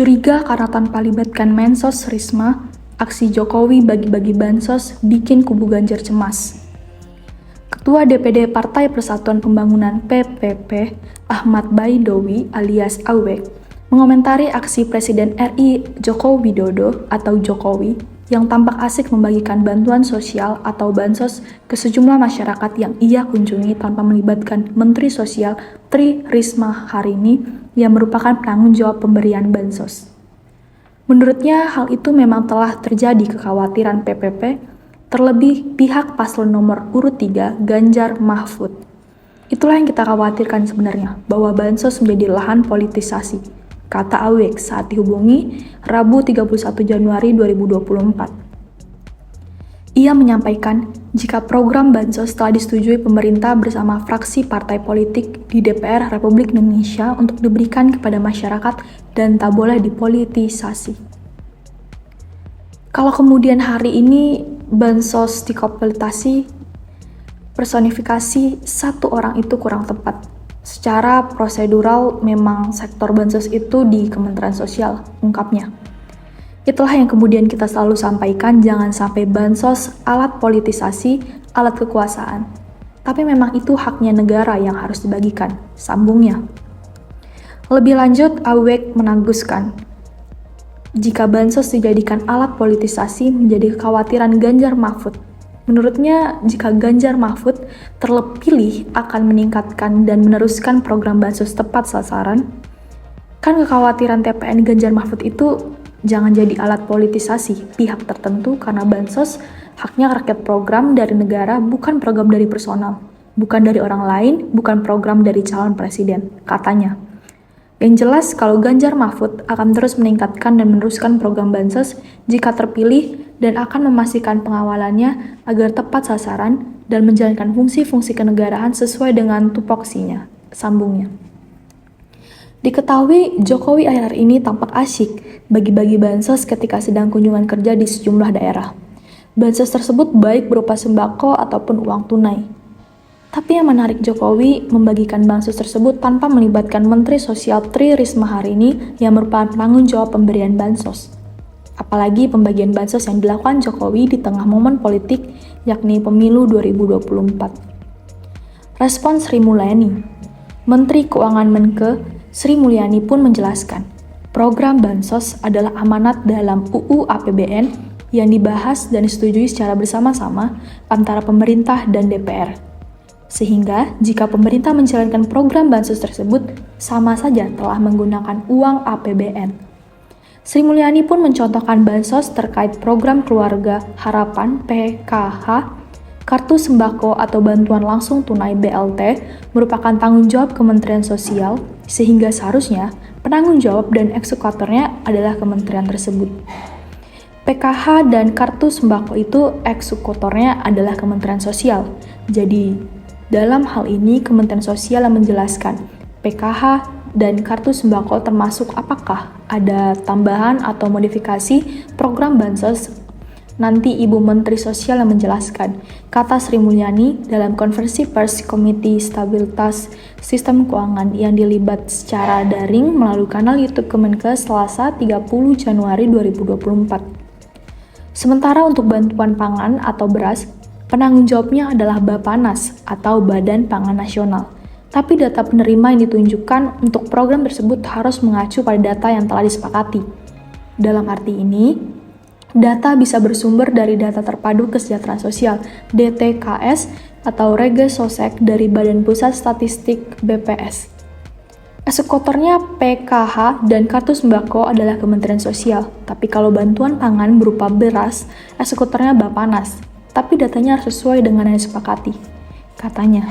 Curiga karena tanpa libatkan Mensos Risma, aksi Jokowi bagi-bagi bansos bikin kubu Ganjar cemas. Ketua DPD Partai Persatuan Pembangunan PPP, Ahmad Baidowi alias Awek, mengomentari aksi Presiden RI Joko Widodo atau Jokowi yang tampak asik membagikan bantuan sosial atau bansos ke sejumlah masyarakat yang ia kunjungi tanpa melibatkan Menteri Sosial Tri Risma Harini yang merupakan penanggung jawab pemberian bansos. Menurutnya hal itu memang telah terjadi kekhawatiran PPP, terlebih pihak paslon nomor urut 3 Ganjar Mahfud. Itulah yang kita khawatirkan sebenarnya, bahwa bansos menjadi lahan politisasi, kata Awek saat dihubungi Rabu 31 Januari 2024. Ia menyampaikan jika program bansos telah disetujui pemerintah bersama fraksi partai politik di DPR Republik Indonesia untuk diberikan kepada masyarakat dan tak boleh dipolitisasi. Kalau kemudian hari ini bansos dikompletasi, personifikasi satu orang itu kurang tepat. Secara prosedural memang sektor bansos itu di Kementerian Sosial, ungkapnya. Itulah yang kemudian kita selalu sampaikan, jangan sampai bansos alat politisasi, alat kekuasaan. Tapi memang itu haknya negara yang harus dibagikan, sambungnya. Lebih lanjut, Awek menangguhkan, jika bansos dijadikan alat politisasi menjadi kekhawatiran Ganjar Mahfud. Menurutnya, jika Ganjar Mahfud terpilih akan meningkatkan dan meneruskan program bansos tepat sasaran, kan kekhawatiran TPN Ganjar Mahfud itu jangan jadi alat politisasi pihak tertentu karena bansos haknya rakyat, program dari negara, bukan program dari personal, bukan dari orang lain, bukan program dari calon presiden, katanya. Yang jelas kalau Ganjar Mahfud akan terus meningkatkan dan meneruskan program bansos jika terpilih dan akan memastikan pengawalannya agar tepat sasaran dan menjalankan fungsi-fungsi kenegaraan sesuai dengan tupoksinya, sambungnya. Diketahui Jokowi akhir ini tampak asyik bagi-bagi bansos ketika sedang kunjungan kerja di sejumlah daerah. Bansos tersebut baik berupa sembako ataupun uang tunai. Tapi yang menarik, Jokowi membagikan bansos tersebut tanpa melibatkan Menteri Sosial Tri Risma Harini yang merupakan penanggung jawab pemberian bansos. Apalagi pembagian bansos yang dilakukan Jokowi di tengah momen politik yakni pemilu 2024. Respon Sri Mulyani, Menteri Keuangan Menke Sri Mulyani pun menjelaskan, program bansos adalah amanat dalam UU APBN yang dibahas dan disetujui secara bersama-sama antara pemerintah dan DPR. Sehingga jika pemerintah menjalankan program bansos tersebut, sama saja telah menggunakan uang APBN. Sri Mulyani pun mencontohkan bansos terkait program Keluarga Harapan PKH, kartu sembako atau bantuan langsung tunai BLT merupakan tanggung jawab Kementerian Sosial, sehingga seharusnya penanggung jawab dan eksekutornya adalah kementerian tersebut. PKH dan kartu sembako itu eksekutornya adalah Kementerian Sosial. Jadi, dalam hal ini Kementerian Sosial yang menjelaskan PKH dan kartu sembako termasuk apakah ada tambahan atau modifikasi program bansos. Nanti Ibu Menteri Sosial yang menjelaskan, kata Sri Mulyani dalam konferensi pers Komite Stabilitas Sistem Keuangan yang dilibat secara daring melalui kanal YouTube Kemenkes Selasa 30 Januari 2024. Sementara untuk bantuan pangan atau beras, penanggung jawabnya adalah Bappenas atau Badan Pangan Nasional. Tapi data penerima yang ditunjukkan untuk program tersebut harus mengacu pada data yang telah disepakati. Dalam arti ini, data bisa bersumber dari data terpadu kesejahteraan sosial DTKS atau Regesosek dari Badan Pusat Statistik BPS. Eksekutornya PKH dan kartu sembako adalah Kementerian Sosial, tapi kalau bantuan pangan berupa beras, eksekutornya Bappenas. Tapi datanya harus sesuai dengan yang disepakati, katanya.